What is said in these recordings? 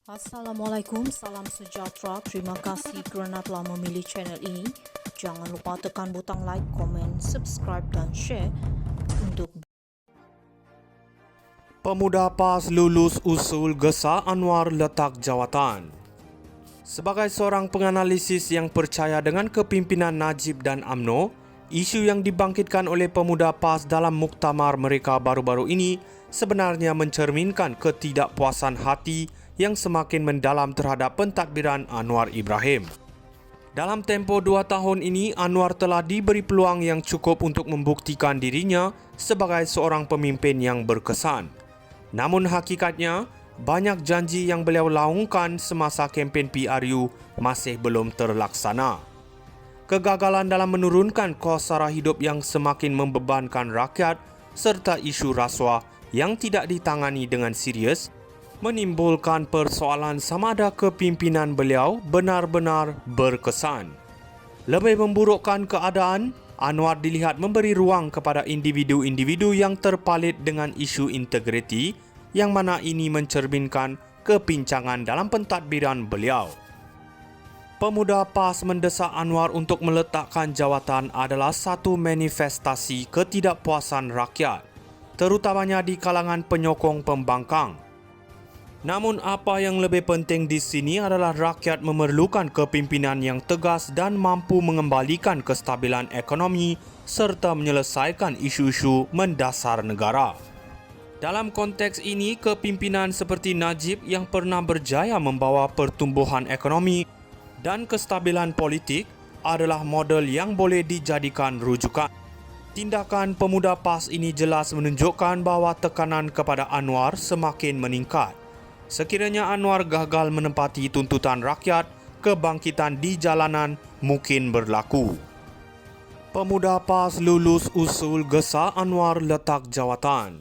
Assalamualaikum, salam sejahtera. Terima kasih kerana telah memilih channel ini. Jangan lupa tekan butang like, komen, subscribe dan share untuk Pemuda PAS lulus usul Gesa Anwar letak jawatan. Sebagai seorang penganalisis yang percaya dengan kepimpinan Najib dan UMNO, isu yang dibangkitkan oleh pemuda PAS dalam muktamar mereka baru-baru ini sebenarnya mencerminkan ketidakpuasan hati yang semakin mendalam terhadap pentadbiran Anwar Ibrahim. Dalam tempoh 2 tahun ini, Anwar telah diberi peluang yang cukup untuk membuktikan dirinya sebagai seorang pemimpin yang berkesan. Namun hakikatnya, banyak janji yang beliau laungkan semasa kempen PRU masih belum terlaksana. Kegagalan dalam menurunkan kos sara hidup yang semakin membebankan rakyat serta isu rasuah yang tidak ditangani dengan serius menimbulkan persoalan sama ada kepimpinan beliau benar-benar berkesan. Lebih memburukkan keadaan, Anwar dilihat memberi ruang kepada individu-individu yang terpalit dengan isu integriti yang mana ini mencerminkan kepincangan dalam pentadbiran beliau. Pemuda PAS mendesak Anwar untuk meletakkan jawatan adalah satu manifestasi ketidakpuasan rakyat, terutamanya di kalangan penyokong pembangkang. Namun apa yang lebih penting di sini adalah rakyat memerlukan kepimpinan yang tegas dan mampu mengembalikan kestabilan ekonomi serta menyelesaikan isu-isu mendasar negara. Dalam konteks ini, kepimpinan seperti Najib yang pernah berjaya membawa pertumbuhan ekonomi dan kestabilan politik adalah model yang boleh dijadikan rujukan. Tindakan pemuda PAS ini jelas menunjukkan bahawa tekanan kepada Anwar semakin meningkat. Sekiranya Anwar gagal menempati tuntutan rakyat, kebangkitan di jalanan mungkin berlaku. Pemuda PAS lulus usul Gesa Anwar letak jawatan.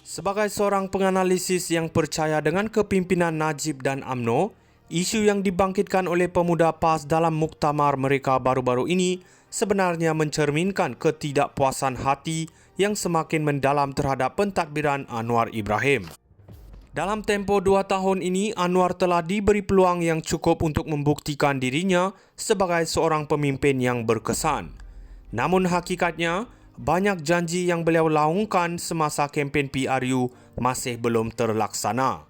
Sebagai seorang penganalisis yang percaya dengan kepimpinan Najib dan UMNO, isu yang dibangkitkan oleh pemuda PAS dalam muktamar mereka baru-baru ini sebenarnya mencerminkan ketidakpuasan hati yang semakin mendalam terhadap pentadbiran Anwar Ibrahim. Dalam tempoh 2 tahun ini, Anwar telah diberi peluang yang cukup untuk membuktikan dirinya sebagai seorang pemimpin yang berkesan. Namun hakikatnya, banyak janji yang beliau laungkan semasa kempen PRU masih belum terlaksana.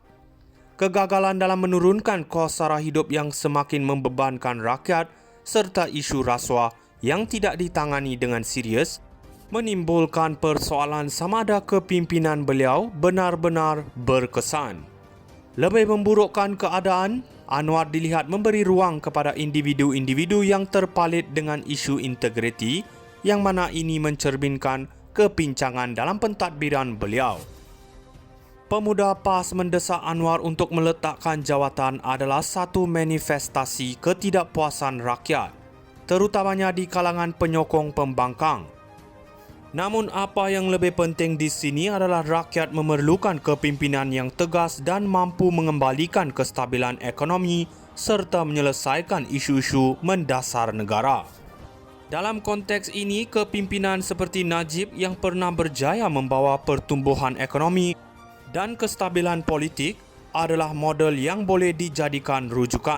Kegagalan dalam menurunkan kos sara hidup yang semakin membebankan rakyat serta isu rasuah yang tidak ditangani dengan serius menimbulkan persoalan sama ada kepimpinan beliau benar-benar berkesan. Lebih memburukkan keadaan, Anwar dilihat memberi ruang kepada individu-individu yang terpalit dengan isu integriti yang mana ini mencerminkan kepincangan dalam pentadbiran beliau. Pemuda PAS mendesak Anwar untuk meletakkan jawatan adalah satu manifestasi ketidakpuasan rakyat, terutamanya di kalangan penyokong pembangkang. Namun apa yang lebih penting di sini adalah rakyat memerlukan kepimpinan yang tegas dan mampu mengembalikan kestabilan ekonomi serta menyelesaikan isu-isu mendasar negara. Dalam konteks ini, kepimpinan seperti Najib yang pernah berjaya membawa pertumbuhan ekonomi dan kestabilan politik adalah model yang boleh dijadikan rujukan.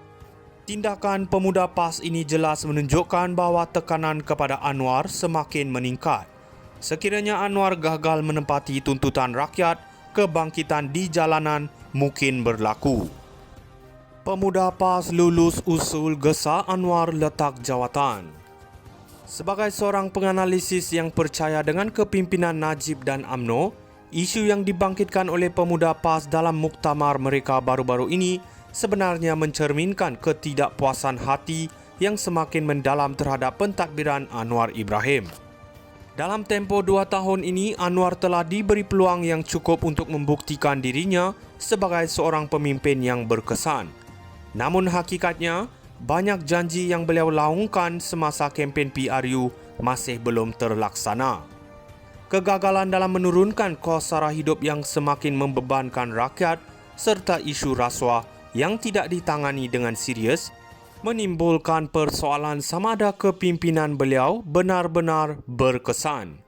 Tindakan pemuda PAS ini jelas menunjukkan bahawa tekanan kepada Anwar semakin meningkat. Sekiranya Anwar gagal menempati tuntutan rakyat, kebangkitan di jalanan mungkin berlaku. Pemuda PAS lulus usul Gesa Anwar letak jawatan. Sebagai seorang penganalisis yang percaya dengan kepimpinan Najib dan UMNO, isu yang dibangkitkan oleh pemuda PAS dalam muktamar mereka baru-baru ini sebenarnya mencerminkan ketidakpuasan hati yang semakin mendalam terhadap pentadbiran Anwar Ibrahim. Dalam tempoh 2 tahun ini, Anwar telah diberi peluang yang cukup untuk membuktikan dirinya sebagai seorang pemimpin yang berkesan. Namun hakikatnya, banyak janji yang beliau laungkan semasa kempen PRU masih belum terlaksana. Kegagalan dalam menurunkan kos sara hidup yang semakin membebankan rakyat serta isu rasuah yang tidak ditangani dengan serius menimbulkan persoalan sama ada kepimpinan beliau benar-benar berkesan.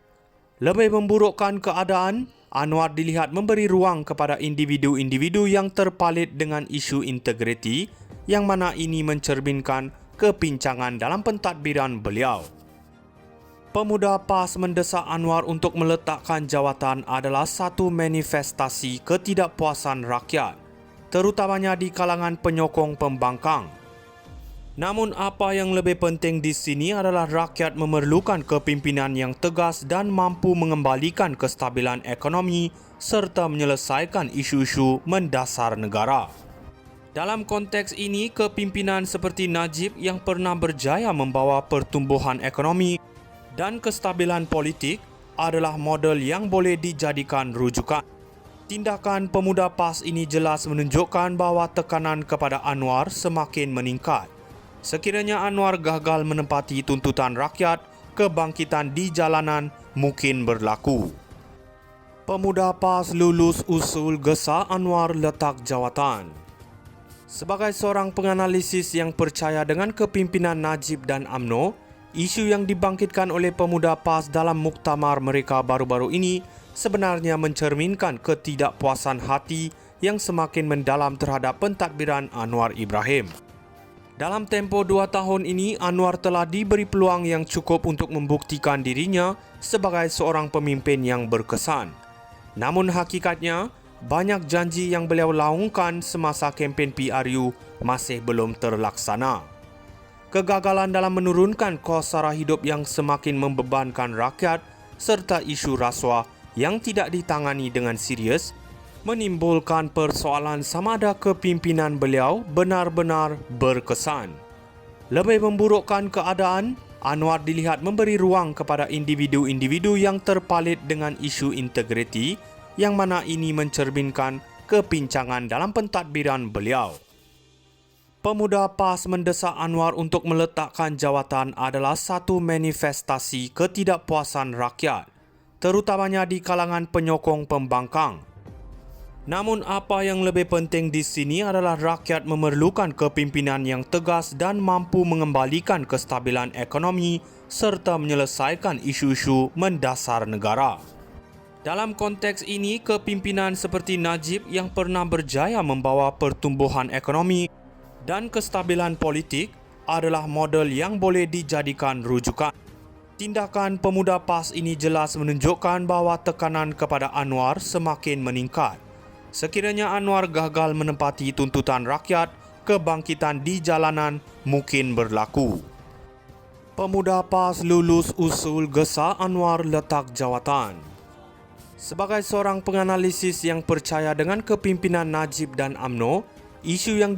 Lebih memburukkan keadaan, Anwar dilihat memberi ruang kepada individu-individu yang terpalit dengan isu integriti, yang mana ini mencerminkan kepincangan dalam pentadbiran beliau. Pemuda PAS mendesak Anwar untuk meletakkan jawatan adalah satu manifestasi ketidakpuasan rakyat, terutamanya di kalangan penyokong pembangkang. Namun apa yang lebih penting di sini adalah rakyat memerlukan kepimpinan yang tegas dan mampu mengembalikan kestabilan ekonomi serta menyelesaikan isu-isu mendasar negara. Dalam konteks ini, kepimpinan seperti Najib yang pernah berjaya membawa pertumbuhan ekonomi dan kestabilan politik adalah model yang boleh dijadikan rujukan. Tindakan pemuda PAS ini jelas menunjukkan bahawa tekanan kepada Anwar semakin meningkat. Sekiranya Anwar gagal menempati tuntutan rakyat, kebangkitan di jalanan mungkin berlaku. Pemuda PAS lulus usul gesa Anwar letak jawatan. Sebagai seorang penganalisis yang percaya dengan kepimpinan Najib dan UMNO, isu yang dibangkitkan oleh pemuda PAS dalam muktamar mereka baru-baru ini sebenarnya mencerminkan ketidakpuasan hati yang semakin mendalam terhadap pentadbiran Anwar Ibrahim. Dalam tempoh 2 tahun ini, Anwar telah diberi peluang yang cukup untuk membuktikan dirinya sebagai seorang pemimpin yang berkesan. Namun hakikatnya, banyak janji yang beliau laungkan semasa kempen PRU masih belum terlaksana. Kegagalan dalam menurunkan kos sara hidup yang semakin membebankan rakyat serta isu rasuah yang tidak ditangani dengan serius menimbulkan persoalan sama ada kepimpinan beliau benar-benar berkesan. Lebih memburukkan keadaan, Anwar dilihat memberi ruang kepada individu-individu yang terpalit dengan isu integriti, yang mana ini mencerminkan kepincangan dalam pentadbiran beliau. Pemuda PAS mendesak Anwar untuk meletakkan jawatan adalah satu manifestasi ketidakpuasan rakyat, terutamanya di kalangan penyokong pembangkang. Namun apa yang lebih penting di sini adalah rakyat memerlukan kepimpinan yang tegas dan mampu mengembalikan kestabilan ekonomi serta menyelesaikan isu-isu mendasar negara. Dalam konteks ini, kepimpinan seperti Najib yang pernah berjaya membawa pertumbuhan ekonomi dan kestabilan politik adalah model yang boleh dijadikan rujukan. Tindakan pemuda PAS ini jelas menunjukkan bahawa tekanan kepada Anwar semakin meningkat. Sekiranya Anwar gagal menempati tuntutan rakyat, kebangkitan di jalanan mungkin berlaku. Pemuda PAS lulus usul gesa Anwar letak jawatan. Sebagai seorang penganalisis yang percaya dengan kepimpinan Najib dan UMNO, isu yang